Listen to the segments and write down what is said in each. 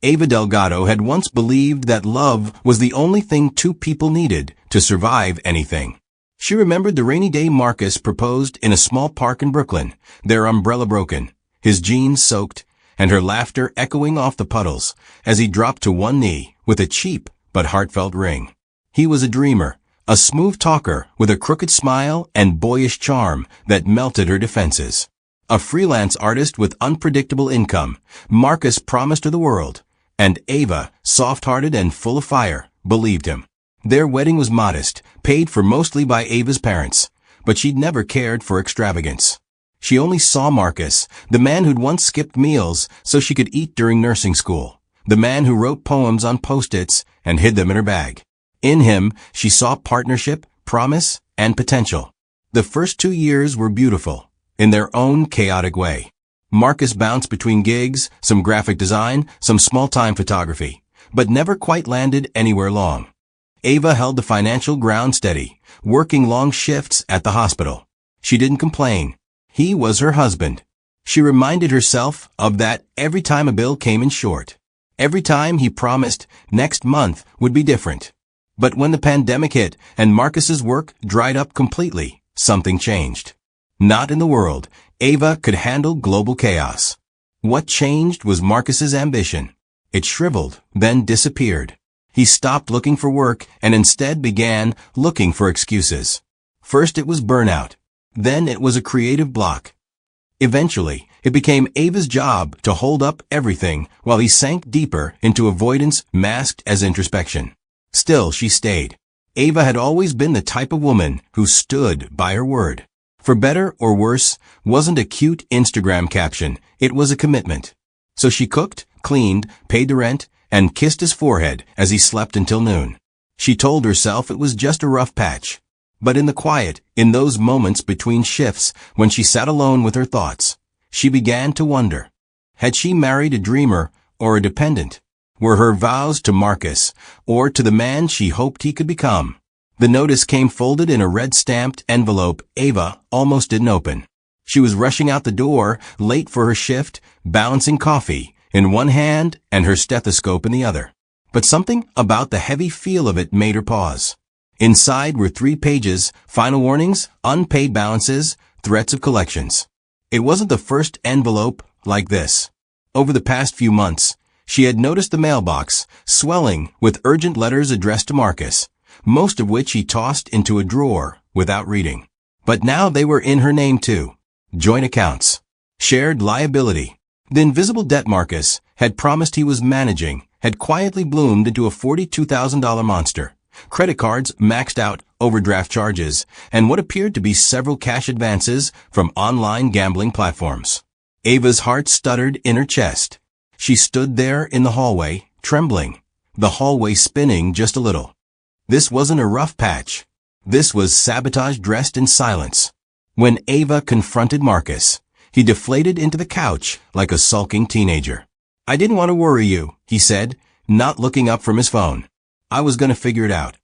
Ava Delgado had once believed that love was the only thing two people needed to survive anything. She remembered the rainy day Marcus proposed in a small park in Brooklyn, their umbrella broken, his jeans soaked, and her laughter echoing off the puddles as he dropped to one knee with a cheap but heartfelt ring. He was a dreamer, a smooth talker with a crooked smile and boyish charm that melted her defenses. A freelance artist with unpredictable income, Marcus promised her the world, and Ava, soft-hearted and full of fire, believed him. Their wedding was modest, paid for mostly by Ava's parents, but she'd never cared for extravagance. She only saw Marcus, the man who'd once skipped meals so she could eat during nursing school, the man who wrote poems on Post-its and hid them in her bag. In him, she saw partnership, promise, and potential. The first 2 years were beautiful, in their own chaotic way. Marcus bounced between gigs, some graphic design, some small-time photography, but never quite landed anywhere long. Ava held the financial ground steady, working long shifts at the hospital. She didn't complain. He was her husband. She reminded herself of that every time a bill came in short. Every time he promised next month would be different. But when the pandemic hit and Marcus's work dried up completely, something changed. Not in the world. Ava could handle global chaos. What changed was Marcus's ambition. It shriveled, then disappeared. He stopped looking for work and instead began looking for excuses. First it was burnout. Then it was a creative block. Eventually, it became Ava's job to hold up everything while he sank deeper into avoidance masked as introspection. Still, she stayed. Ava had always been the type of woman who stood by her word. For better or worse, wasn't a cute Instagram caption, it was a commitment. So she cooked, cleaned, paid the rent, and kissed his forehead as he slept until noon. She told herself it was just a rough patch. But in the quiet, in those moments between shifts, when she sat alone with her thoughts, she began to wonder. Had she married a dreamer or a dependent? Were her vows to Marcus or to the man she hoped he could become? The notice came folded in a red-stamped envelope Ava almost didn't open. She was rushing out the door, late for her shift, balancing coffee in one hand and her stethoscope in the other. But something about the heavy feel of it made her pause. Inside were 3 pages, final warnings, unpaid balances, threats of collections. It wasn't the first envelope like this. Over the past few months, she had noticed the mailbox swelling with urgent letters addressed to Marcus, most of which he tossed into a drawer without reading. But now they were in her name too. Joint accounts. Shared liability. The invisible debt Marcus had promised he was managing had quietly bloomed into a $42,000 monster. Credit cards maxed out, overdraft charges, and what appeared to be several cash advances from online gambling platforms. Ava's heart stuttered in her chest. She stood there in the hallway, trembling, the hallway spinning just a little. This wasn't a rough patch. This was sabotage dressed in silence. When Ava confronted Marcus, he deflated into the couch like a sulking teenager. "I didn't want to worry you," he said, not looking up from his phone. "I was going to figure it out."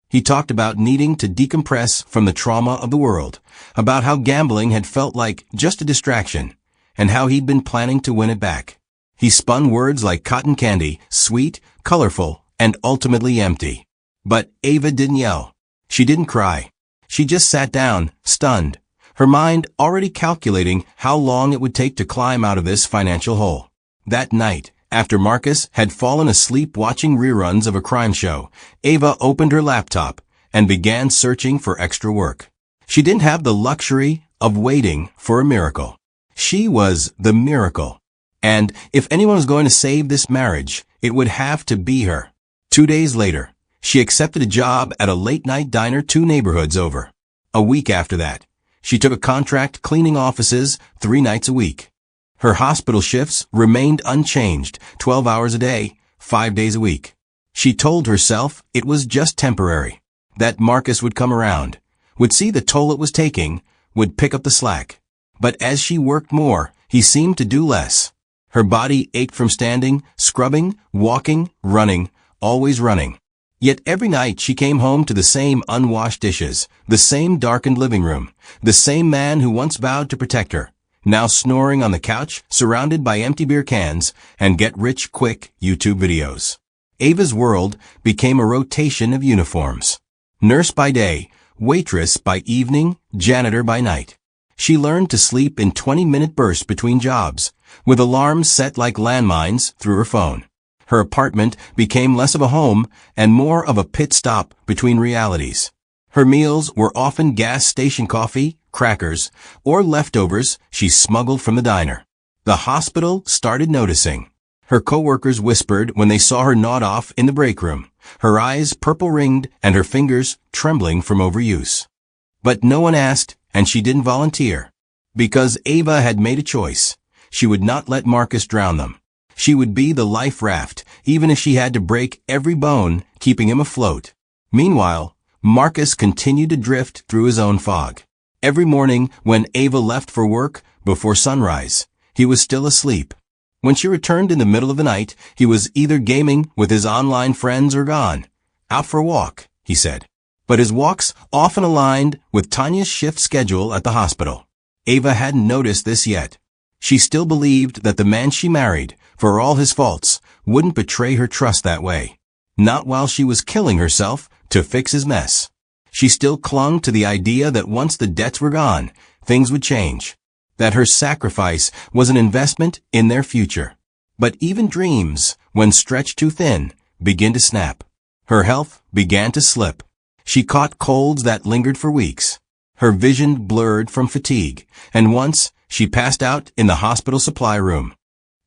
He talked about needing to decompress from the trauma of the world, about how gambling had felt like just a distraction, and how he'd been planning to win it back. He spun words like cotton candy, sweet, colorful, and ultimately empty. But Ava didn't yell. She didn't cry. She just sat down, stunned, her mind already calculating how long it would take to climb out of this financial hole. That night, after Marcus had fallen asleep watching reruns of a crime show, Ava opened her laptop and began searching for extra work. She didn't have the luxury of waiting for a miracle. She was the miracle. And if anyone was going to save this marriage, it would have to be her. 2 days later, she accepted a job at a late-night diner 2 neighborhoods over. A week after that, she took a contract cleaning offices 3 nights a week. Her hospital shifts remained unchanged, 12 hours a day, 5 days a week. She told herself it was just temporary, that Marcus would come around, would see the toll it was taking, would pick up the slack. But as she worked more, he seemed to do less. Her body ached from standing, scrubbing, walking, running, always running. Yet every night she came home to the same unwashed dishes, the same darkened living room, the same man who once vowed to protect her, now snoring on the couch, surrounded by empty beer cans and get-rich-quick YouTube videos. Ava's world became a rotation of uniforms. Nurse by day, waitress by evening, janitor by night. She learned to sleep in 20-minute bursts between jobs, with alarms set like landmines through her phone. Her apartment became less of a home and more of a pit stop between realities. Her meals were often gas station coffee, crackers, or leftovers she smuggled from the diner. The hospital started noticing. Her coworkers whispered when they saw her nod off in the break room, her eyes purple-ringed and her fingers trembling from overuse. But no one asked, and she didn't volunteer. Because Ava had made a choice. She would not let Marcus drown them. She would be the life raft, even if she had to break every bone, keeping him afloat. Meanwhile, Marcus continued to drift through his own fog. Every morning, when Ava left for work, before sunrise, he was still asleep. When she returned in the middle of the night, he was either gaming with his online friends or gone. Out for a walk, he said. But his walks often aligned with Tanya's shift schedule at the hospital. Ava hadn't noticed this yet. She still believed that the man she married, for all his faults, wouldn't betray her trust that way. Not while she was killing herself to fix his mess. She still clung to the idea that once the debts were gone, things would change. That her sacrifice was an investment in their future. But even dreams, when stretched too thin, begin to snap. Her health began to slip. She caught colds that lingered for weeks. Her vision blurred from fatigue, and once she passed out in the hospital supply room.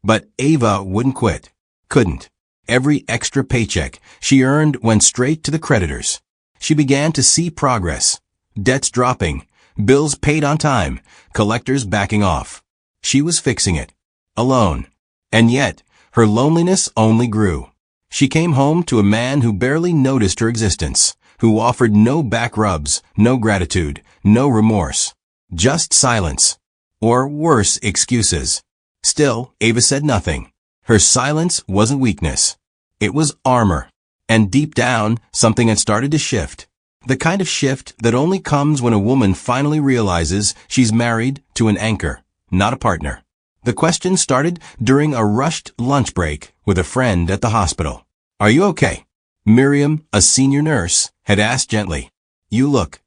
But Ava wouldn't quit. Couldn't. Every extra paycheck she earned went straight to the creditors. She began to see progress. Debts dropping, bills paid on time, collectors backing off. She was fixing it. Alone. And yet, her loneliness only grew. She came home to a man who barely noticed her existence, who offered no back rubs, no gratitude, no remorse. Just silence. Or worse, excuses. Still, Ava said nothing. Her silence wasn't weakness. It was armor. And deep down, something had started to shift. The kind of shift that only comes when a woman finally realizes she's married to an anchor, not a partner. The question started during a rushed lunch break with a friend at the hospital. "Are you okay?" Miriam, a senior nurse, had asked gently. "You look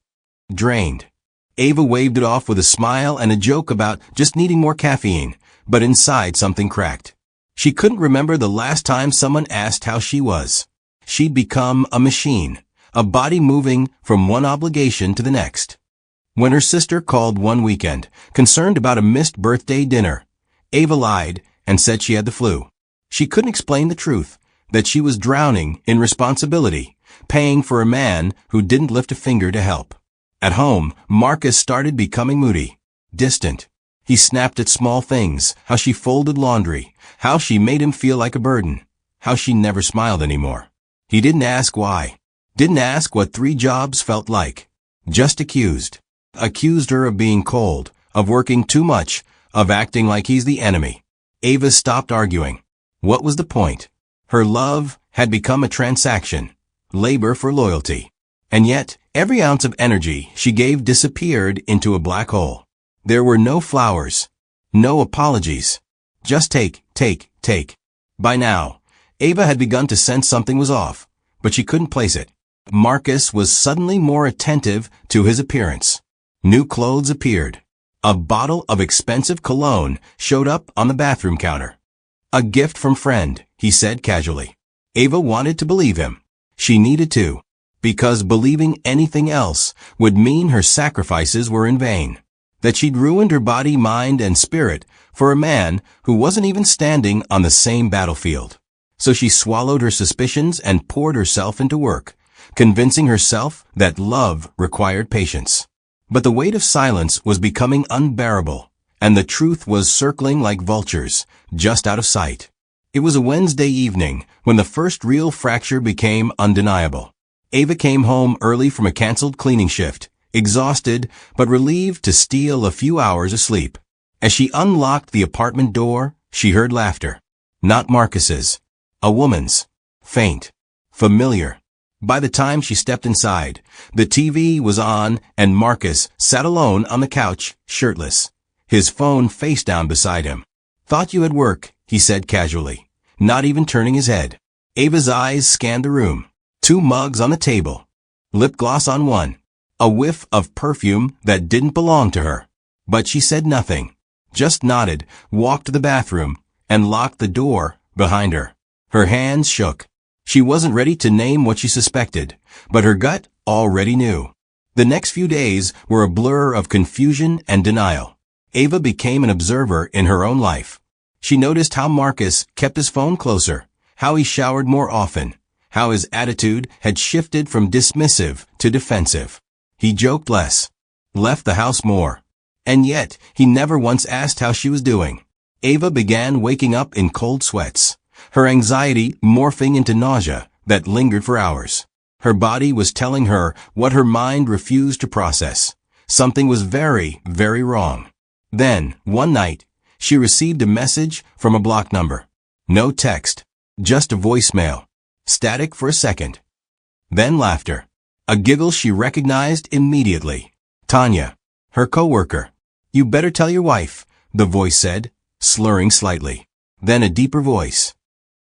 drained." Ava waved it off with a smile and a joke about just needing more caffeine, but inside something cracked. She couldn't remember the last time someone asked how she was. She'd become a machine, a body moving from one obligation to the next. When her sister called one weekend, concerned about a missed birthday dinner, Ava lied and said she had the flu. She couldn't explain the truth, that she was drowning in responsibility, paying for a man who didn't lift a finger to help. At home, Marcus started becoming moody, distant. He snapped at small things, how she folded laundry, how she made him feel like a burden, how she never smiled anymore. He didn't ask why. Didn't ask what 3 jobs felt like. Just accused. Accused her of being cold, of working too much, of acting like he's the enemy. Ava stopped arguing. What was the point? Her love had become a transaction, labor for loyalty. And yet, every ounce of energy she gave disappeared into a black hole. There were no flowers, no apologies. Just take. By now, Ava had begun to sense something was off, but she couldn't place it. Marcus was suddenly more attentive to his appearance. New clothes appeared. A bottle of expensive cologne showed up on the bathroom counter. "A gift from friend," he said casually. Ava wanted to believe him. She needed to, because believing anything else would mean her sacrifices were in vain. That she'd ruined her body, mind, and spirit for a man who wasn't even standing on the same battlefield. So she swallowed her suspicions and poured herself into work, convincing herself that love required patience. But the weight of silence was becoming unbearable, and the truth was circling like vultures, just out of sight. It was a Wednesday evening when the first real fracture became undeniable. Ava came home early from a canceled cleaning shift, exhausted but relieved to steal a few hours of sleep. As she unlocked the apartment door, she heard laughter. Not Marcus's. A woman's. Faint. Familiar. By the time she stepped inside, the TV was on and Marcus sat alone on the couch, shirtless. his phone face down beside him. "Thought you had work," he said casually, not even turning his head. Ava's eyes scanned the room. 2 mugs on the table. Lip gloss on one. A whiff of perfume that didn't belong to her. But she said nothing. Just nodded, walked to the bathroom, and locked the door behind her. Her hands shook. She wasn't ready to name what she suspected, but her gut already knew. The next few days were a blur of confusion and denial. Ava became an observer in her own life. She noticed how Marcus kept his phone closer, how he showered more often, how his attitude had shifted from dismissive to defensive. He joked less, left the house more, and yet he never once asked how she was doing. Ava began waking up in cold sweats, her anxiety morphing into nausea that lingered for hours. Her body was telling her what her mind refused to process. Something was very, very wrong. Then, one night, she received a message from a blocked number. No text, just a voicemail. Static for a second. Then laughter. A giggle she recognized immediately. Tanya, her coworker. "You better tell your wife," the voice said, slurring slightly. Then a deeper voice.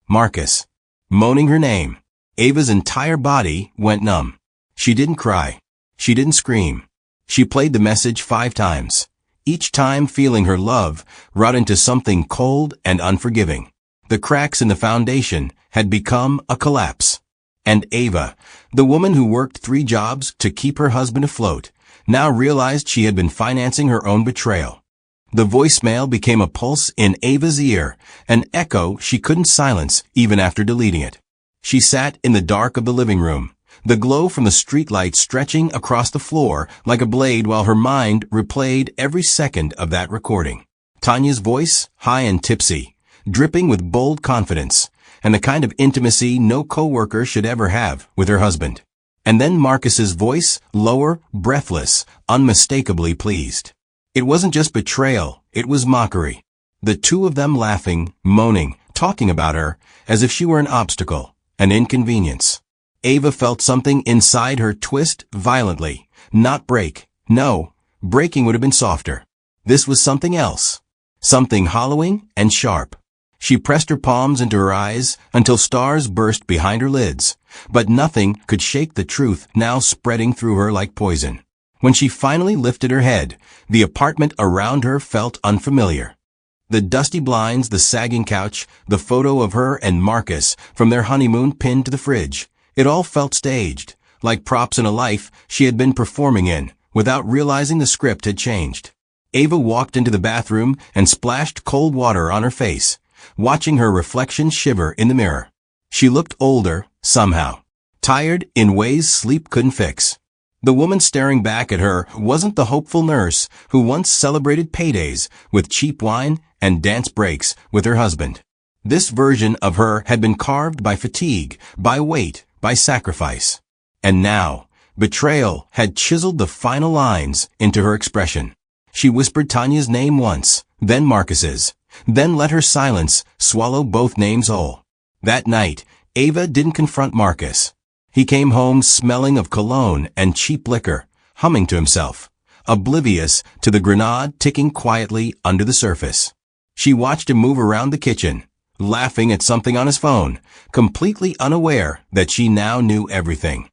Marcus. Moaning her name. Ava's entire body went numb. She didn't cry. She didn't scream. She played the message 5 times. Each time feeling her love wrought into something cold and unforgiving. The cracks in the foundation had become a collapse. And Ava, the woman who worked 3 jobs to keep her husband afloat, now realized she had been financing her own betrayal. The voicemail became a pulse in Ava's ear, an echo she couldn't silence even after deleting it. She sat in the dark of the living room, the glow from the streetlight stretching across the floor like a blade while her mind replayed every second of that recording. Tanya's voice, high and tipsy, dripping with bold confidence, and the kind of intimacy no coworker should ever have with her husband. And then Marcus's voice, lower, breathless, unmistakably pleased. It wasn't just betrayal, it was mockery. The 2 of them laughing, moaning, talking about her, as if she were an obstacle, an inconvenience. Ava felt something inside her twist violently, not break. No, breaking would have been softer. This was something else. Something hollowing and sharp. She pressed her palms into her eyes until stars burst behind her lids, but nothing could shake the truth now spreading through her like poison. When she finally lifted her head, the apartment around her felt unfamiliar. The dusty blinds, the sagging couch, the photo of her and Marcus from their honeymoon pinned to the fridge. It all felt staged, like props in a life she had been performing in, without realizing the script had changed. Ava walked into the bathroom and splashed cold water on her face, watching her reflection shiver in the mirror. She looked older, somehow. Tired in ways sleep couldn't fix. The woman staring back at her wasn't the hopeful nurse who once celebrated paydays with cheap wine and dance breaks with her husband. This version of her had been carved by fatigue, by weight, by sacrifice. And now, betrayal had chiseled the final lines into her expression. She whispered Tanya's name once, then Marcus's, then let her silence swallow both names whole. That night, Ava didn't confront Marcus. He came home smelling of cologne and cheap liquor, humming to himself, oblivious to the grenade ticking quietly under the surface. She watched him move around the kitchen, laughing at something on his phone, completely unaware that she now knew everything.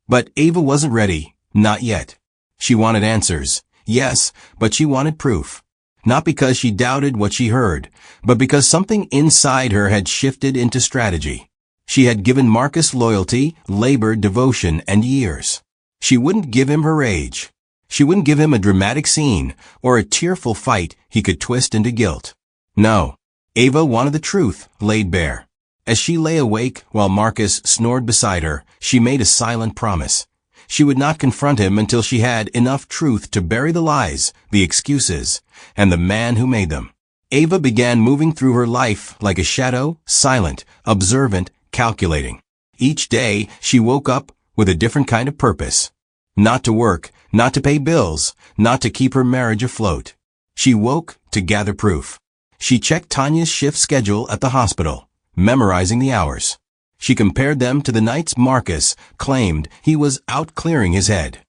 But Ava wasn't ready, not yet. She wanted answers, yes, but she wanted proof. Not because she doubted what she heard, but because something inside her had shifted into strategy. She had given Marcus loyalty, labor, devotion, and years. She wouldn't give him her rage. She wouldn't give him a dramatic scene or a tearful fight he could twist into guilt. No, Ava wanted the truth laid bare. As she lay awake while Marcus snored beside her, she made a silent promise. She would not confront him until she had enough truth to bury the lies, the excuses, and the man who made them. Ava began moving through her life like a shadow, silent, observant, calculating. Each day, she woke up with a different kind of purpose. Not to work, not to pay bills, not to keep her marriage afloat. She woke to gather proof. She checked Tanya's shift schedule at the hospital, memorizing the hours. She compared them to the nights Marcus claimed he was out clearing his head.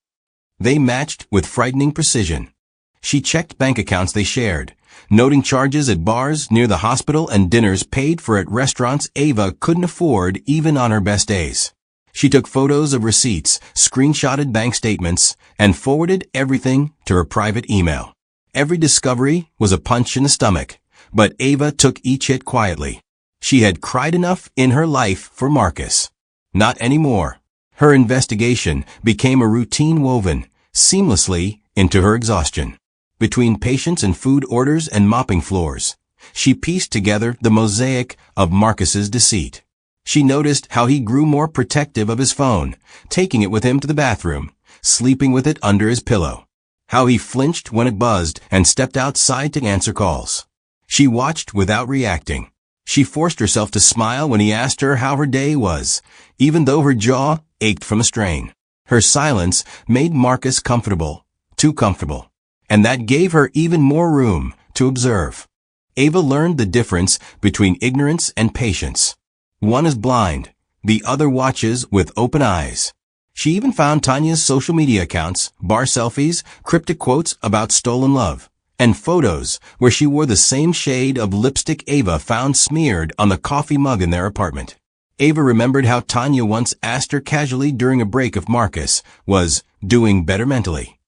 They matched with frightening precision. She checked bank accounts they shared, noting charges at bars near the hospital and dinners paid for at restaurants Ava couldn't afford even on her best days. She took photos of receipts, screenshotted bank statements, and forwarded everything to her private email. Every discovery was a punch in the stomach, but Ava took each hit quietly. She had cried enough in her life for Marcus. Not anymore. Her investigation became a routine woven seamlessly into her exhaustion. Between patients and food orders and mopping floors, she pieced together the mosaic of Marcus's deceit. She noticed how he grew more protective of his phone, taking it with him to the bathroom, sleeping with it under his pillow. How he flinched when it buzzed and stepped outside to answer calls. She watched without reacting. She forced herself to smile when he asked her how her day was, even though her jaw ached from a strain. Her silence made Marcus comfortable, too comfortable, and that gave her even more room to observe. Ava learned the difference between ignorance and patience. One is blind, the other watches with open eyes. She even found Tanya's social media accounts, bar selfies, cryptic quotes about stolen love, and photos where she wore the same shade of lipstick Ava found smeared on the coffee mug in their apartment. Ava remembered how Tanya once asked her casually during a break if Marcus was doing better mentally.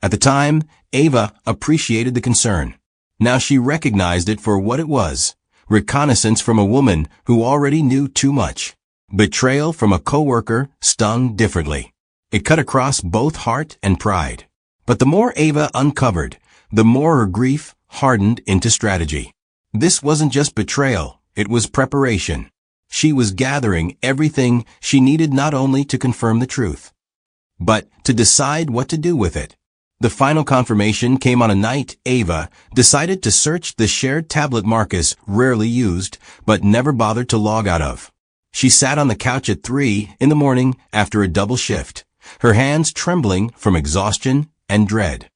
At the time, Ava appreciated the concern. Now she recognized it for what it was, reconnaissance from a woman who already knew too much. Betrayal from a coworker stung differently. It cut across both heart and pride. But the more Ava uncovered, the more her grief hardened into strategy. This wasn't just betrayal, it was preparation. She was gathering everything she needed not only to confirm the truth, but to decide what to do with it. The final confirmation came on a night Ava decided to search the shared tablet Marcus rarely used, but never bothered to log out of. She sat on the couch at 3 in the morning after a double shift, her hands trembling from exhaustion and dread.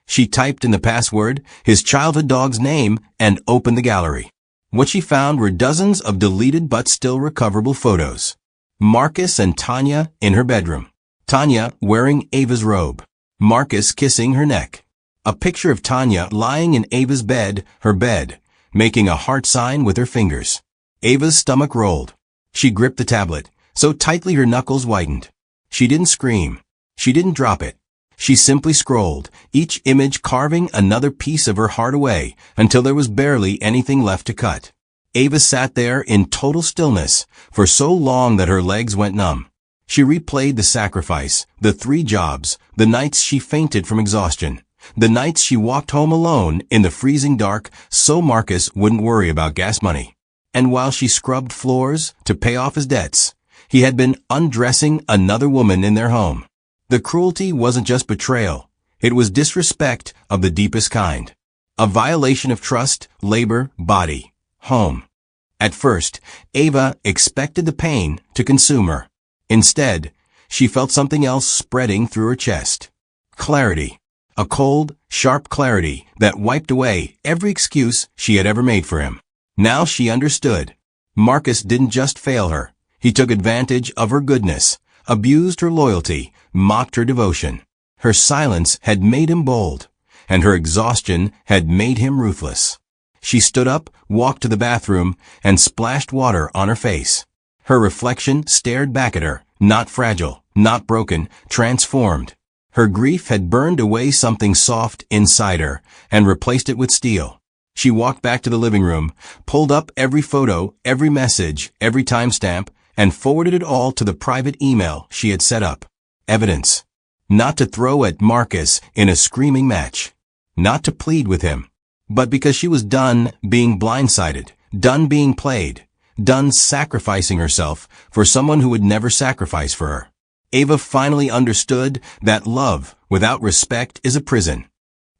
She typed in the password, his childhood dog's name, and opened the gallery. What she found were dozens of deleted but still recoverable photos. Marcus and Tanya in her bedroom. Tanya wearing Ava's robe. Marcus kissing her neck. A picture of Tanya lying in Ava's bed, her bed, making a heart sign with her fingers. Ava's stomach rolled. She gripped the tablet, so tightly her knuckles whitened. She didn't scream. She didn't drop it. She simply scrolled, each image carving another piece of her heart away until there was barely anything left to cut. Ava sat there in total stillness for so long that her legs went numb. She replayed the sacrifice, the 3 jobs, the nights she fainted from exhaustion, the nights she walked home alone in the freezing dark so Marcus wouldn't worry about gas money. And while she scrubbed floors to pay off his debts, he had been undressing another woman in their home. The cruelty wasn't just betrayal, it was disrespect of the deepest kind. A violation of trust, labor, body, home. At first, Ava expected the pain to consume her. Instead, she felt something else spreading through her chest. Clarity. A cold, sharp clarity that wiped away every excuse she had ever made for him. Now she understood. Marcus didn't just fail her. He took advantage of her goodness, abused her loyalty, mocked her devotion. Her silence had made him bold, and her exhaustion had made him ruthless. She stood up, walked to the bathroom, and splashed water on her face. Her reflection stared back at her, not fragile, not broken, transformed. Her grief had burned away something soft inside her and replaced it with steel. She walked back to the living room, pulled up every photo, every message, every timestamp, and forwarded it all to the private email she had set up. Evidence. Not to throw at Marcus in a screaming match. Not to plead with him. But because she was done being blindsided, done being played, done sacrificing herself for someone who would never sacrifice for her. Ava finally understood that love without respect is a prison.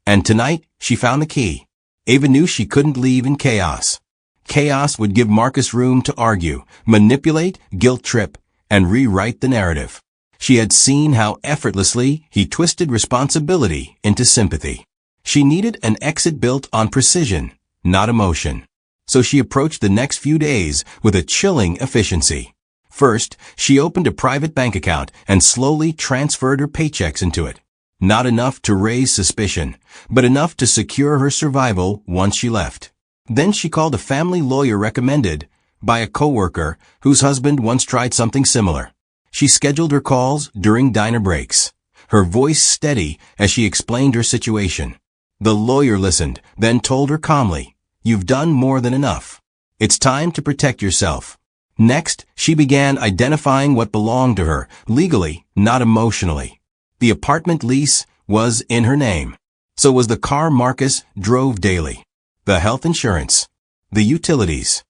And tonight, she found the key. Ava knew she couldn't leave in chaos. Chaos would give Marcus room to argue, manipulate, guilt-trip, and rewrite the narrative. She had seen how effortlessly he twisted responsibility into sympathy. She needed an exit built on precision, not emotion. So she approached the next few days with a chilling efficiency. First, she opened a private bank account and slowly transferred her paychecks into it. Not enough to raise suspicion, but enough to secure her survival once she left. Then she called a family lawyer recommended by a coworker whose husband once tried something similar. She scheduled her calls during diner breaks, her voice steady as she explained her situation. The lawyer listened, then told her calmly, "You've done more than enough. It's time to protect yourself." Next, she began identifying what belonged to her, legally, not emotionally. The apartment lease was in her name. So was the car Marcus drove daily, the health insurance, the utilities,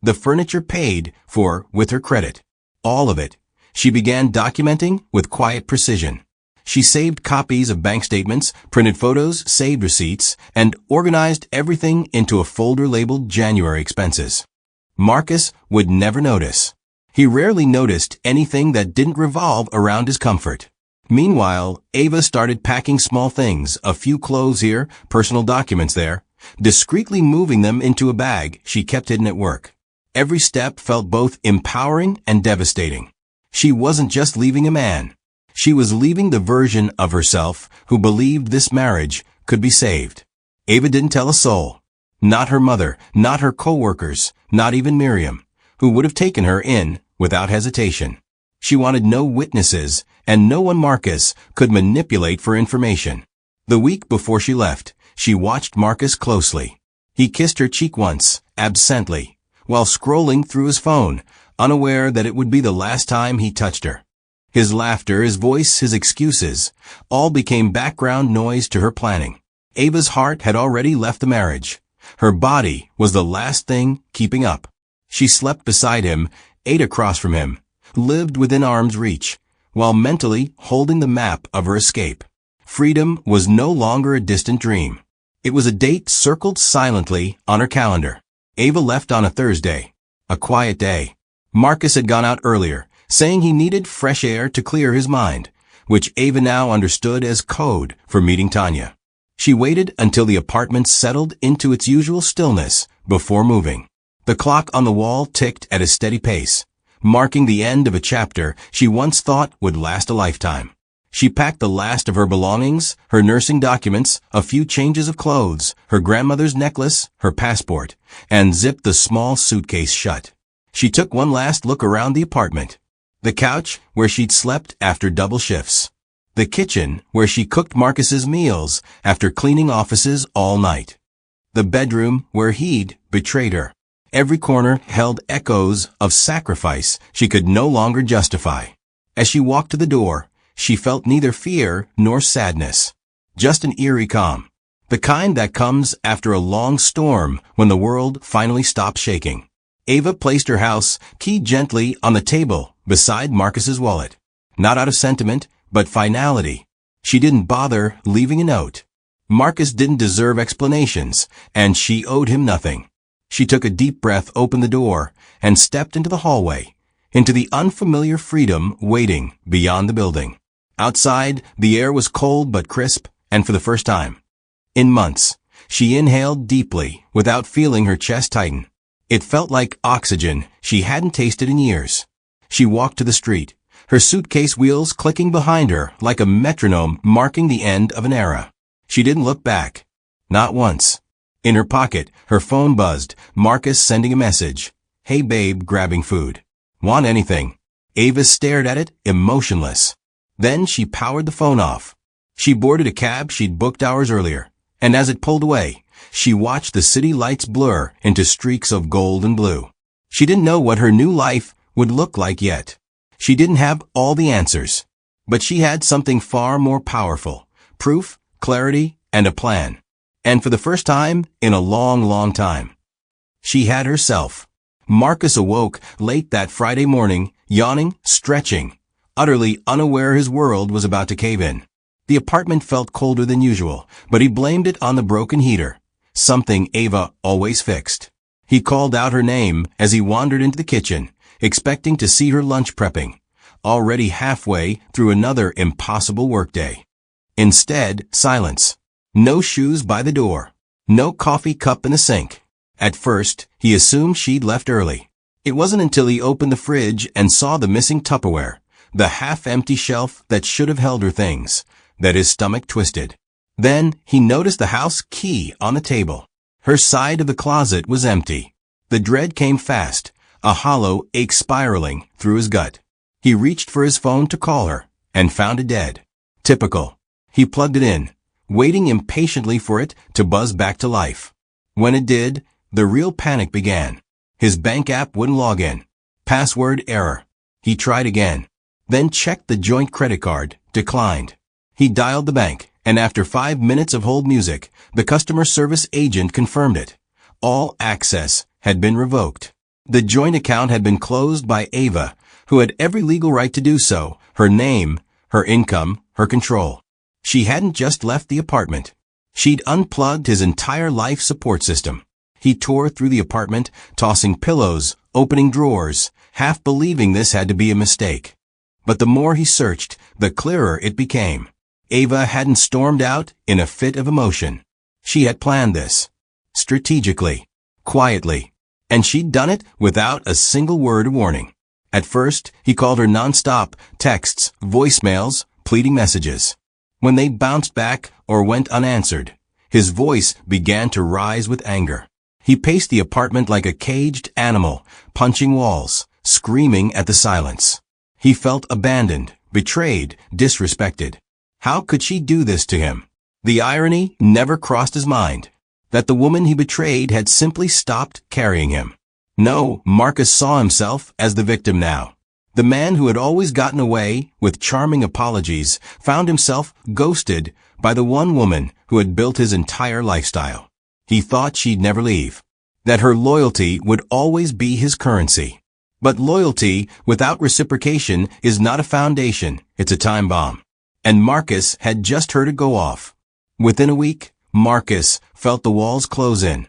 the furniture paid for with her credit. All of it. She began documenting with quiet precision. She saved copies of bank statements, printed photos, saved receipts, and organized everything into a folder labeled January expenses. Marcus would never notice. He rarely noticed anything that didn't revolve around his comfort. Meanwhile, Ava started packing small things, a few clothes here, personal documents there, discreetly moving them into a bag she kept hidden at work. Every step felt both empowering and devastating. She wasn't just leaving a man. She was leaving the version of herself who believed this marriage could be saved. Ava didn't tell a soul. Not her mother, not her coworkers, not even Miriam, who would have taken her in without hesitation. She wanted no witnesses, and no one Marcus could manipulate for information. The week before she left, she watched Marcus closely. He kissed her cheek once, absently, while scrolling through his phone, unaware that it would be the last time he touched her. His laughter, his voice, his excuses, all became background noise to her planning. Ava's heart had already left the marriage. Her body was the last thing keeping up. She slept beside him, ate across from him, lived within arm's reach, while mentally holding the map of her escape. Freedom was no longer a distant dream. It was a date circled silently on her calendar. Ava left on a Thursday, a quiet day. Marcus had gone out earlier, saying he needed fresh air to clear his mind, which Ava now understood as code for meeting Tanya. She waited until the apartment settled into its usual stillness before moving. The clock on the wall ticked at a steady pace, marking the end of a chapter she once thought would last a lifetime. She packed the last of her belongings, her nursing documents, a few changes of clothes, her grandmother's necklace, her passport, and zipped the small suitcase shut. She took one last look around the apartment. The couch, where she'd slept after double shifts. The kitchen, where she cooked Marcus's meals after cleaning offices all night. The bedroom, where he'd betrayed her. Every corner held echoes of sacrifice she could no longer justify. As she walked to the door, she felt neither fear nor sadness. Just an eerie calm. The kind that comes after a long storm when the world finally stops shaking. Ava placed her house key gently on the table beside Marcus's wallet. Not out of sentiment, but finality. She didn't bother leaving a note. Marcus didn't deserve explanations, and she owed him nothing. She took a deep breath, opened the door, and stepped into the hallway, into the unfamiliar freedom waiting beyond the building. Outside, the air was cold but crisp, and for the first time in months, she inhaled deeply without feeling her chest tighten. It felt like oxygen she hadn't tasted in years. She walked to the street, her suitcase wheels clicking behind her like a metronome marking the end of an era. She didn't look back. Not once. In her pocket, her phone buzzed, Marcus sending a message. "Hey babe, grabbing food. Want anything?" Ava stared at it, emotionless. Then she powered the phone off. She boarded a cab she'd booked hours earlier, and as it pulled away, she watched the city lights blur into streaks of gold and blue. She didn't know what her new life would look like yet. She didn't have all the answers, but she had something far more powerful: proof, clarity, and a plan. And for the first time in a long, long time, she had herself. Marcus awoke late that Friday morning, yawning, stretching, utterly unaware his world was about to cave in. The apartment felt colder than usual, but he blamed it on the broken heater, something Ava always fixed. He called out her name as he wandered into the kitchen, expecting to see her lunch prepping, already halfway through another impossible workday. Instead, silence. No shoes by the door. No coffee cup in the sink. At first, he assumed she'd left early. It wasn't until he opened the fridge and saw the missing Tupperware, the half-empty shelf that should have held her things, that his stomach twisted. Then he noticed the house key on the table. Her side of the closet was empty. The dread came fast, a hollow ache spiraling through his gut. He reached for his phone to call her, and found it dead. Typical. He plugged it in, waiting impatiently for it to buzz back to life. When it did, the real panic began. His bank app wouldn't log in. Password error. He tried again. Then checked the joint credit card, declined. He dialed the bank, and after 5 minutes of hold music, the customer service agent confirmed it. All access had been revoked. The joint account had been closed by Ava, who had every legal right to do so, her name, her income, her control. She hadn't just left the apartment. She'd unplugged his entire life support system. He tore through the apartment, tossing pillows, opening drawers, half believing this had to be a mistake. But the more he searched, the clearer it became. Ava hadn't stormed out in a fit of emotion. She had planned this. Strategically. Quietly. And she'd done it without a single word of warning. At first, he called her nonstop, texts, voicemails, pleading messages. When they bounced back or went unanswered, his voice began to rise with anger. He paced the apartment like a caged animal, punching walls, screaming at the silence. He felt abandoned, betrayed, disrespected. How could she do this to him? The irony never crossed his mind, that the woman he betrayed had simply stopped carrying him. No, Marcus saw himself as the victim now. The man who had always gotten away with charming apologies found himself ghosted by the one woman who had built his entire lifestyle. He thought she'd never leave, that her loyalty would always be his currency. But loyalty without reciprocation is not a foundation, it's a time bomb. And Marcus had just heard it go off. Within a week, Marcus felt the walls close in.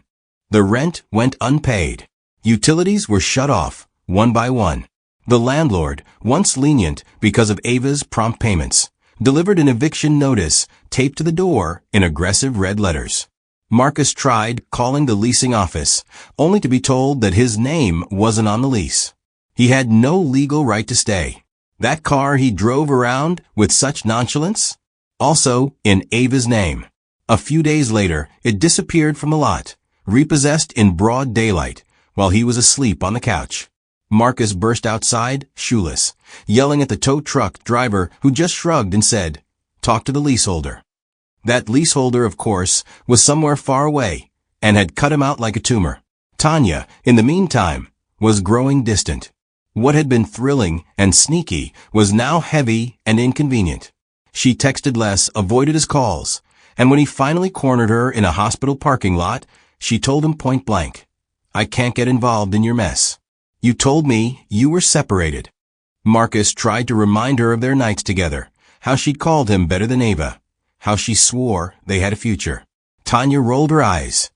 The rent went unpaid. Utilities were shut off, one by one. The landlord, once lenient because of Ava's prompt payments, delivered an eviction notice taped to the door in aggressive red letters. Marcus tried calling the leasing office, only to be told that his name wasn't on the lease. He had no legal right to stay. That car he drove around with such nonchalance? Also in Ava's name. A few days later, it disappeared from the lot, repossessed in broad daylight, while he was asleep on the couch. Marcus burst outside, shoeless, yelling at the tow truck driver who just shrugged and said, "Talk to the leaseholder." That leaseholder, of course, was somewhere far away and had cut him out like a tumor. Tanya, in the meantime, was growing distant. What had been thrilling and sneaky was now heavy and inconvenient. She texted less, avoided his calls, and when he finally cornered her in a hospital parking lot, she told him point blank, "I can't get involved in your mess. You told me you were separated." Marcus tried to remind her of their nights together, how she'd called him better than Ava, how she swore they had a future. Tanya rolled her eyes.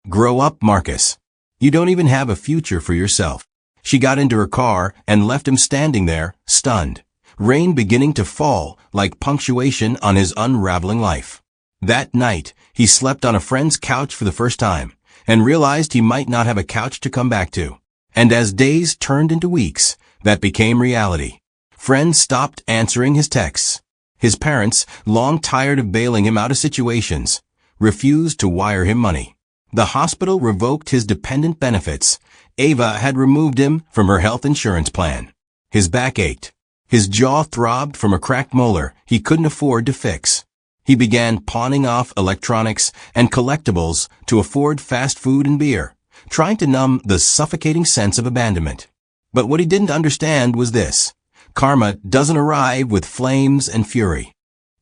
"Grow up, Marcus. You don't even have a future for yourself." She got into her car and left him standing there, stunned, rain beginning to fall like punctuation on his unraveling life. That night, he slept on a friend's couch for the first time, and realized he might not have a couch to come back to. And as days turned into weeks, that became reality. Friends stopped answering his texts. His parents, long tired of bailing him out of situations, refused to wire him money. The hospital revoked his dependent benefits. Ava had removed him from her health insurance plan. His back ached. His jaw throbbed from a cracked molar he couldn't afford to fix. He began pawning off electronics and collectibles to afford fast food and beer, trying to numb the suffocating sense of abandonment. But what he didn't understand was this: karma doesn't arrive with flames and fury.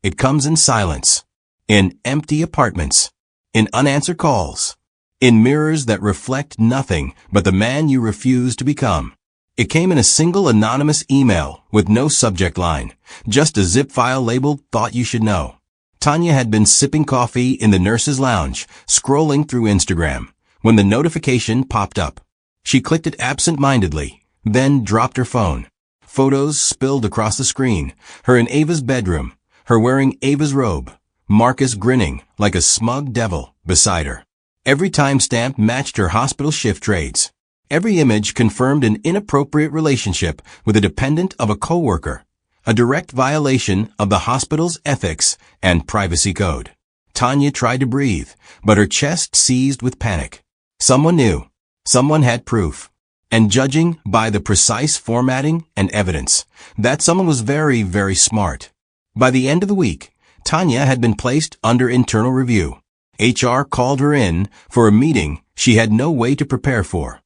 It comes in silence, in empty apartments, in unanswered calls, in mirrors that reflect nothing but the man you refuse to become. It came in a single anonymous email with no subject line, just a zip file labeled "Thought You Should Know." Tanya had been sipping coffee in the nurse's lounge, scrolling through Instagram, when the notification popped up. She clicked it absent-mindedly, then dropped her phone. Photos spilled across the screen, her in Ava's bedroom, her wearing Ava's robe, Marcus grinning like a smug devil beside her. Every timestamp matched her hospital shift trades. Every image confirmed an inappropriate relationship with a dependent of a coworker, a direct violation of the hospital's ethics and privacy code. Tanya tried to breathe, but her chest seized with panic. Someone knew. Someone had proof. And judging by the precise formatting and evidence, that someone was very, very smart. By the end of the week, Tanya had been placed under internal review. HR called her in for a meeting she had no way to prepare for.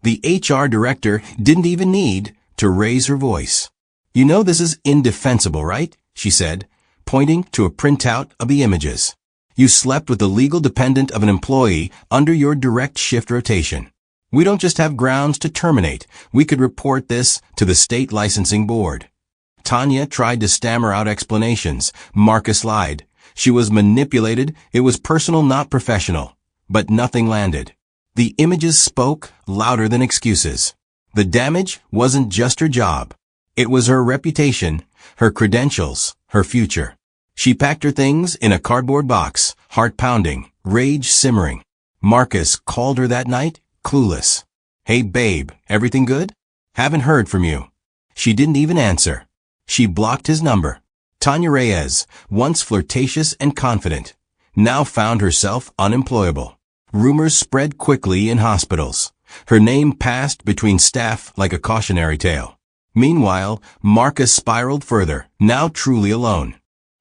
The HR director didn't even need to raise her voice. "You know this is indefensible, right?" she said, pointing to a printout of the images. "You slept with the legal dependent of an employee under your direct shift rotation. We don't just have grounds to terminate. We could report this to the state licensing board." Tanya tried to stammer out explanations. Marcus lied. She was manipulated. It was personal, not professional. But nothing landed. The images spoke louder than excuses. The damage wasn't just her job. It was her reputation, her credentials, her future. She packed her things in a cardboard box, heart pounding, rage simmering. Marcus called her that night, clueless. "Hey babe, everything good? Haven't heard from you." She didn't even answer. She blocked his number. Tanya Reyes, once flirtatious and confident, now found herself unemployable. Rumors spread quickly in hospitals. Her name passed between staff like a cautionary tale. Meanwhile, Marcus spiraled further, now truly alone.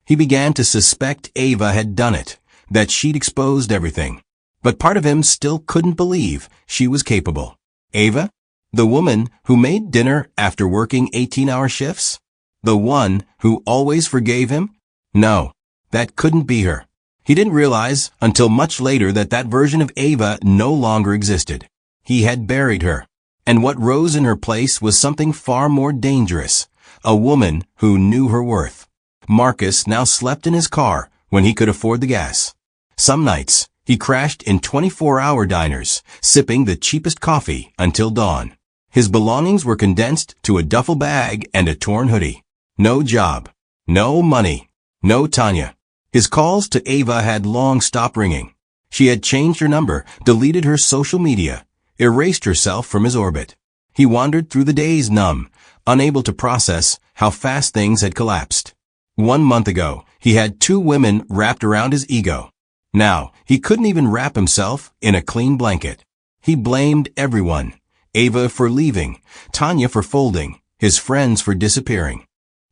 He began to suspect Ava had done it, that she'd exposed everything. But part of him still couldn't believe she was capable. Ava? The woman who made dinner after working 18-hour shifts? The one who always forgave him? No, that couldn't be her. He didn't realize until much later that that version of Ava no longer existed. He had buried her. And what rose in her place was something far more dangerous. A woman who knew her worth. Marcus now slept in his car when he could afford the gas. Some nights, he crashed in 24-hour diners, sipping the cheapest coffee until dawn. His belongings were condensed to a duffel bag and a torn hoodie. No job. No money. No Tanya. His calls to Ava had long stopped ringing. She had changed her number, deleted her social media, erased herself from his orbit. He wandered through the days numb, unable to process how fast things had collapsed. 1 month ago, he had 2 women wrapped around his ego. Now, he couldn't even wrap himself in a clean blanket. He blamed everyone. Ava for leaving, Tanya for folding, his friends for disappearing.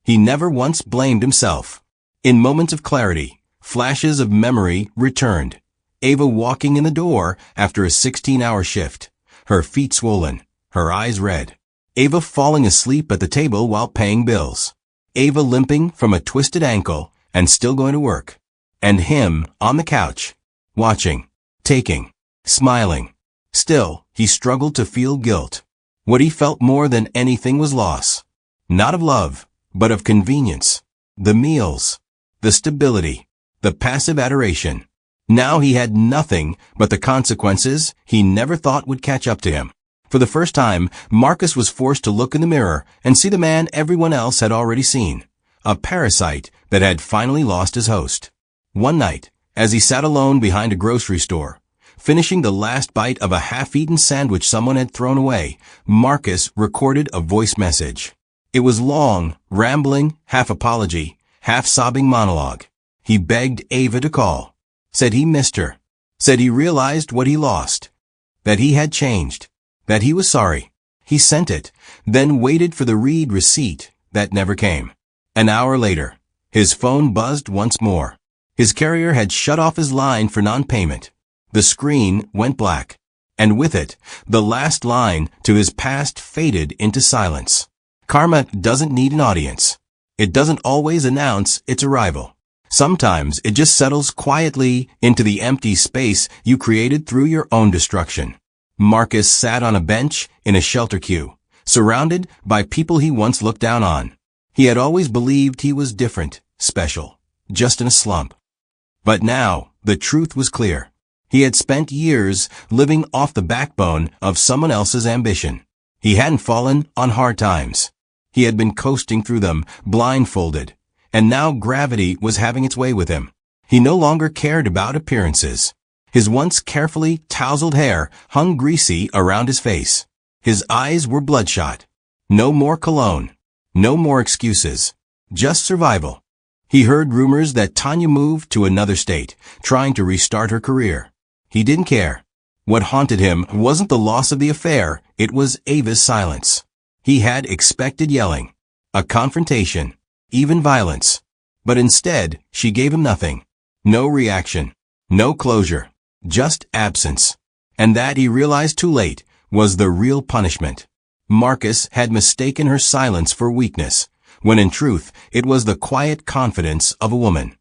He never once blamed himself. In moments of clarity, flashes of memory returned. Ava walking in the door after a 16-hour shift, her feet swollen, her eyes red. Ava falling asleep at the table while paying bills. Ava limping from a twisted ankle and still going to work. And him on the couch, watching, taking, smiling. Still, he struggled to feel guilt. What he felt more than anything was loss. Not of love, but of convenience. The meals, the stability, the passive adoration. Now he had nothing but the consequences he never thought would catch up to him. For the first time, Marcus was forced to look in the mirror and see the man everyone else had already seen. A parasite that had finally lost his host. One night, as he sat alone behind a grocery store, finishing the last bite of a half-eaten sandwich someone had thrown away, Marcus recorded a voice message. It was long, rambling, half apology, half sobbing monologue. He begged Ava to call. Said he missed her. Said he realized what he lost. That he had changed. That he was sorry. He sent it, then waited for the read receipt that never came. An hour later, his phone buzzed once more. His carrier had shut off his line for non-payment. The screen went black, and with it, the last line to his past faded into silence. Karma doesn't need an audience. It doesn't always announce its arrival. Sometimes it just settles quietly into the empty space you created through your own destruction. Marcus sat on a bench in a shelter queue, surrounded by people he once looked down on. He had always believed he was different, special, just in a slump. But now, the truth was clear. He had spent years living off the backbone of someone else's ambition. He hadn't fallen on hard times. He had been coasting through them, blindfolded, and now gravity was having its way with him. He no longer cared about appearances. His once carefully tousled hair hung greasy around his face. His eyes were bloodshot. No more cologne. No more excuses. just survival. He heard rumors that Tanya moved to another state, trying to restart her career. He didn't care. What haunted him wasn't the loss of the affair, it was Ava's silence. He had expected yelling, a confrontation, even violence. But instead, she gave him nothing. No reaction, no closure, just absence. And that, he realized too late, was the real punishment. Marcus had mistaken her silence for weakness, when in truth it was the quiet confidence of a woman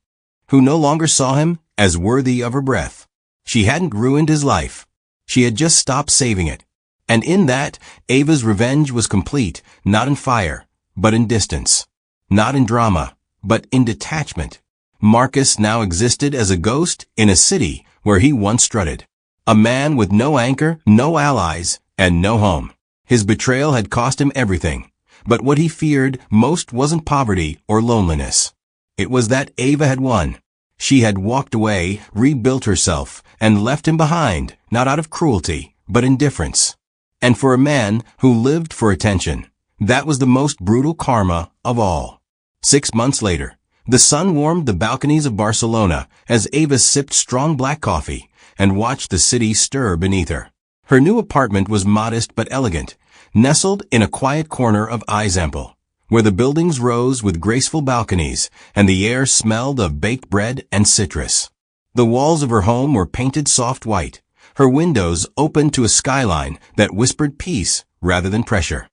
who no longer saw him as worthy of her breath. She hadn't ruined his life. She had just stopped saving it. And in that, Ava's revenge was complete, not in fire, but in distance. Not in drama, but in detachment. Marcus now existed as a ghost in a city where he once strutted. A man with no anchor, no allies, and no home. His betrayal had cost him everything. But what he feared most wasn't poverty or loneliness. It was that Ava had won. She had walked away, rebuilt herself, and left him behind, not out of cruelty, but indifference. And for a man who lived for attention, that was the most brutal karma of all. 6 months later, the sun warmed the balconies of Barcelona as Ava sipped strong black coffee and watched the city stir beneath her. Her new apartment was modest but elegant, nestled in a quiet corner of Ixample, where the buildings rose with graceful balconies and the air smelled of baked bread and citrus. The walls of her home were painted soft white, her windows opened to a skyline that whispered peace rather than pressure.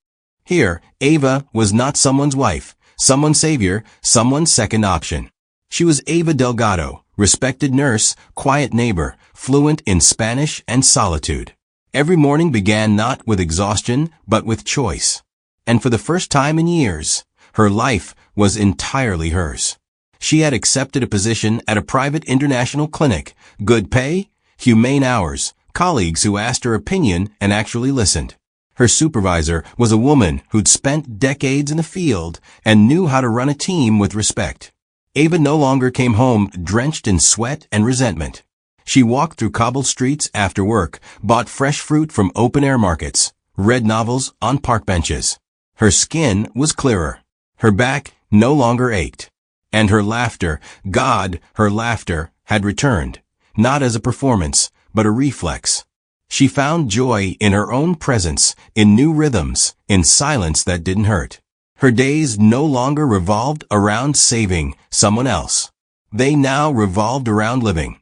Here, Ava was not someone's wife, someone's savior, someone's second option. She was Ava Delgado, respected nurse, quiet neighbor, fluent in Spanish and solitude. Every morning began not with exhaustion, but with choice. And for the first time in years, her life was entirely hers. She had accepted a position at a private international clinic, good pay, humane hours, colleagues who asked her opinion and actually listened. Her supervisor was a woman who'd spent decades in the field and knew how to run a team with respect. Ava no longer came home drenched in sweat and resentment. She walked through cobbled streets after work, bought fresh fruit from open-air markets, read novels on park benches. Her skin was clearer. Her back no longer ached. And her laughter, God, her laughter, had returned, not as a performance, but a reflex. She found joy in her own presence, in new rhythms, in silence that didn't hurt. Her days no longer revolved around saving someone else. They now revolved around living.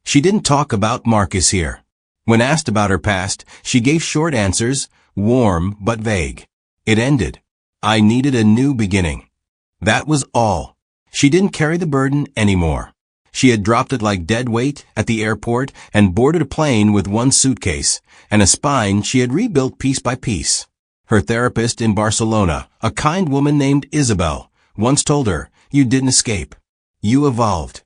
She didn't talk about Marcus here. When asked about her past, she gave short answers, warm but vague. It ended. I needed a new beginning. That was all. She didn't carry the burden anymore. She had dropped it like dead weight at the airport and boarded a plane with one suitcase and a spine she had rebuilt piece by piece. Her therapist in Barcelona, a kind woman named Isabel, once told her, "You didn't escape. You evolved."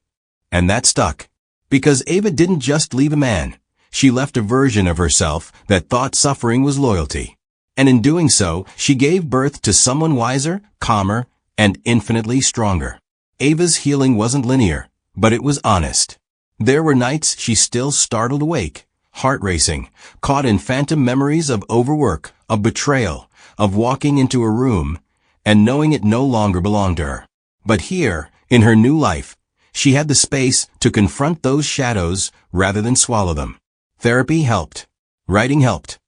And that stuck. Because Ava didn't just leave a man. She left a version of herself that thought suffering was loyalty. And in doing so, she gave birth to someone wiser, calmer, and infinitely stronger. Ava's healing wasn't linear, but it was honest. There were nights she still startled awake, heart racing, caught in phantom memories of overwork, of betrayal, of walking into a room, and knowing it no longer belonged to her. But here, in her new life, she had the space to confront those shadows rather than swallow them. Therapy helped. Writing helped.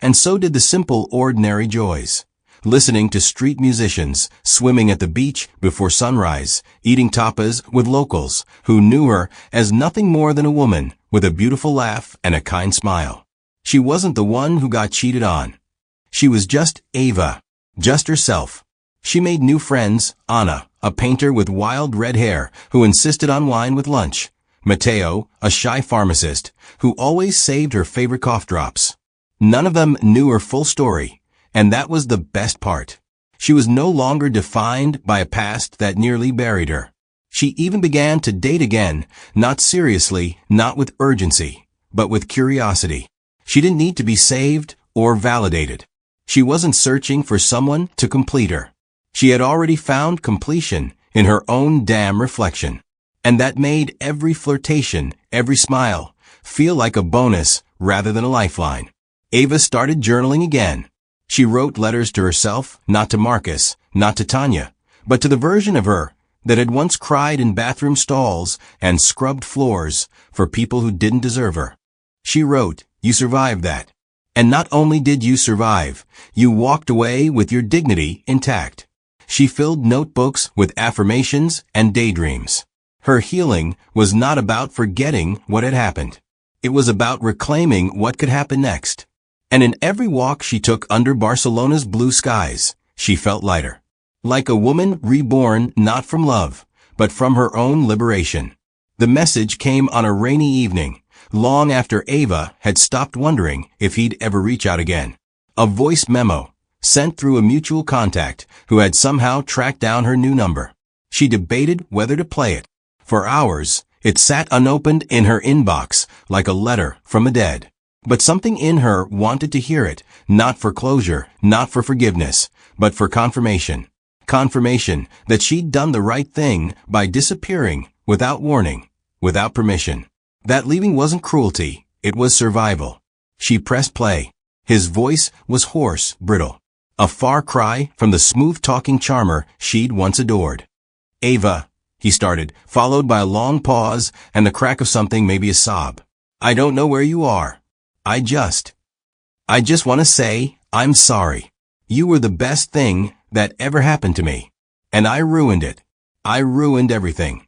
And so did the simple, ordinary joys. Listening to street musicians, swimming at the beach before sunrise, eating tapas with locals who knew her as nothing more than a woman with a beautiful laugh and a kind smile. She wasn't the one who got cheated on. She was just Ava, just herself. She made new friends, Anna, a painter with wild red hair who insisted on wine with lunch, Mateo, a shy pharmacist who always saved her favorite cough drops. None of them knew her full story, and that was the best part. She was no longer defined by a past that nearly buried her. She even began to date again, not seriously, not with urgency, but with curiosity. She didn't need to be saved or validated. She wasn't searching for someone to complete her. She had already found completion in her own damn reflection. And that made every flirtation, every smile, feel like a bonus rather than a lifeline. Ava started journaling again. She wrote letters to herself, not to Marcus, not to Tanya, but to the version of her that had once cried in bathroom stalls and scrubbed floors for people who didn't deserve her. She wrote, "You survived that. And not only did you survive, you walked away with your dignity intact." She filled notebooks with affirmations and daydreams. Her healing was not about forgetting what had happened. It was about reclaiming what could happen next. And in every walk she took under Barcelona's blue skies, she felt lighter. Like a woman reborn not from love, but from her own liberation. The message came on a rainy evening, long after Ava had stopped wondering if he'd ever reach out again. A voice memo, sent through a mutual contact who had somehow tracked down her new number. She debated whether to play it. For hours, it sat unopened in her inbox like a letter from the dead. But something in her wanted to hear it, not for closure, not for forgiveness, but for confirmation. Confirmation that she'd done the right thing by disappearing without warning, without permission. That leaving wasn't cruelty, it was survival. She pressed play. His voice was hoarse, brittle. A far cry from the smooth-talking charmer she'd once adored. "Ava," he started, followed by a long pause and the crack of something, maybe a sob. "I don't know where you are. I just want to say, I'm sorry. You were the best thing that ever happened to me. And I ruined it. I ruined everything."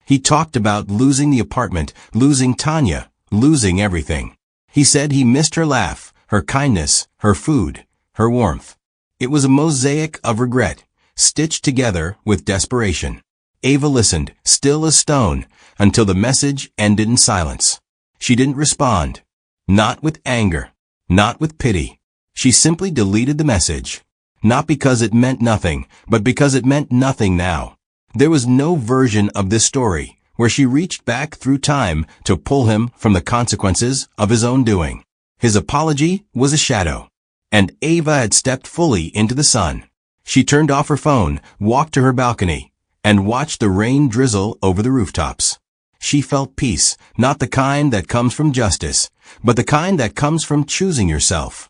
He talked about losing the apartment, losing Tanya, losing everything. He said he missed her laugh, her kindness, her food, her warmth. It was a mosaic of regret, stitched together with desperation. Ava listened, still as stone, until the message ended in silence. She didn't respond. Not with anger. Not with pity. She simply deleted the message. Not because it meant nothing, but because it meant nothing now. There was no version of this story where she reached back through time to pull him from the consequences of his own doing. His apology was a shadow. And Ava had stepped fully into the sun. She turned off her phone, walked to her balcony, and watched the rain drizzle over the rooftops. She felt peace, not the kind that comes from justice, but the kind that comes from choosing yourself.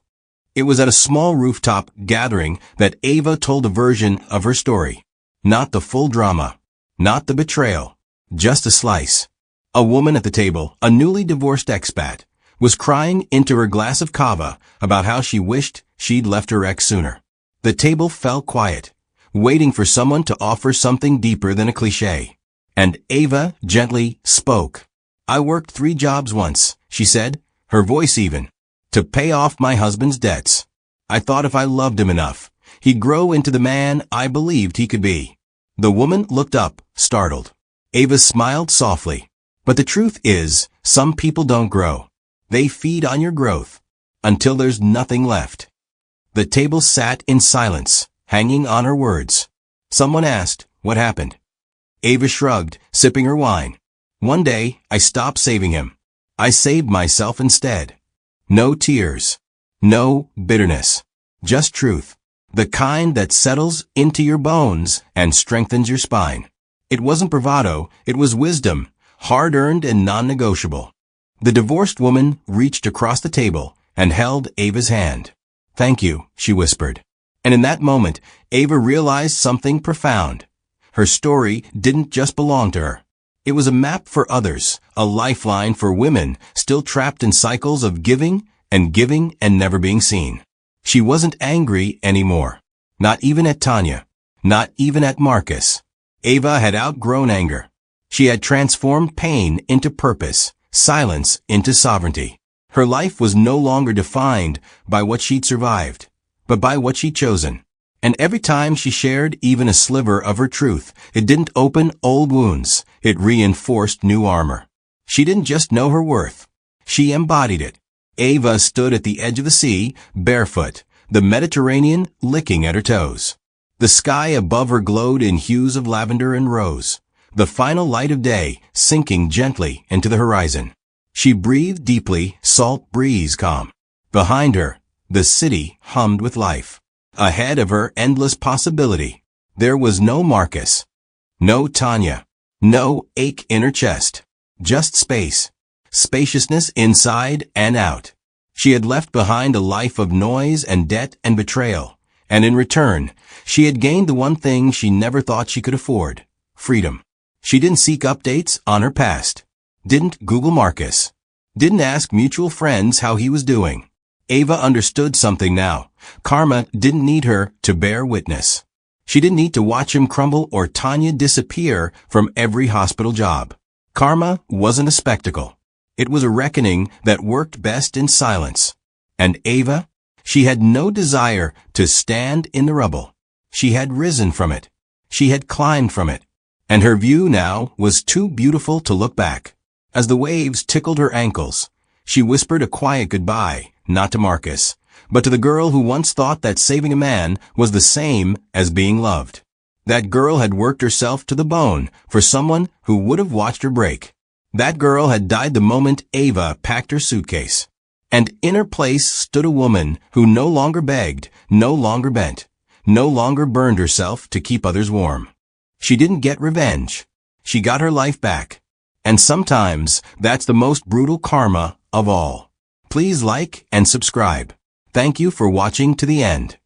It was at a small rooftop gathering that Ava told a version of her story. Not the full drama. Not the betrayal. Just a slice. A woman at the table, a newly divorced expat, was crying into her glass of kava about how she wished she'd left her ex sooner. The table fell quiet, waiting for someone to offer something deeper than a cliché. And Ava gently spoke. "I worked 3 jobs once," she said, her voice even, "to pay off my husband's debts. I thought if I loved him enough, he'd grow into the man I believed he could be." The woman looked up, startled. Ava smiled softly. "But the truth is, some people don't grow. They feed on your growth, until there's nothing left." The table sat in silence, hanging on her words. Someone asked, "What happened?" Ava shrugged, sipping her wine. "One day, I stopped saving him. I saved myself instead. No tears. No bitterness. Just truth. The kind that settles into your bones and strengthens your spine. It wasn't bravado, it was wisdom, hard-earned and non-negotiable." The divorced woman reached across the table and held Ava's hand. "Thank you," she whispered. And in that moment, Ava realized something profound. Her story didn't just belong to her. It was a map for others, a lifeline for women still trapped in cycles of giving and never being seen. She wasn't angry anymore. Not even at Tanya. Not even at Marcus. Ava had outgrown anger. She had transformed pain into purpose, silence into sovereignty. Her life was no longer defined by what she'd survived, but by what she'd chosen. And every time she shared even a sliver of her truth, it didn't open old wounds, it reinforced new armor. She didn't just know her worth. She embodied it. Ava stood at the edge of the sea, barefoot, the Mediterranean licking at her toes. The sky above her glowed in hues of lavender and rose, the final light of day sinking gently into the horizon. She breathed deeply, salt breeze calm. Behind her, the city hummed with life. Ahead of her, endless possibility. There was no Marcus. No Tanya. No ache in her chest. Just space. Spaciousness inside and out. She had left behind a life of noise and debt and betrayal, And in return, she had gained the one thing she never thought she could afford: freedom. She didn't seek updates on her past. Didn't Google Marcus. Didn't ask mutual friends how he was doing. Ava understood something now. Karma didn't need her to bear witness. She didn't need to watch him crumble or Tanya disappear from every hospital job. Karma wasn't a spectacle. It was a reckoning that worked best in silence. And Ava? She had no desire to stand in the rubble. She had risen from it. She had climbed from it. And her view now was too beautiful to look back. As the waves tickled her ankles, she whispered a quiet goodbye, not to Marcus, but to the girl who once thought that saving a man was the same as being loved. That girl had worked herself to the bone for someone who would have watched her break. That girl had died the moment Ava packed her suitcase. And in her place stood a woman who no longer begged, no longer bent, no longer burned herself to keep others warm. She didn't get revenge. She got her life back. And sometimes that's the most brutal karma of all. Please like and subscribe. Thank you for watching to the end.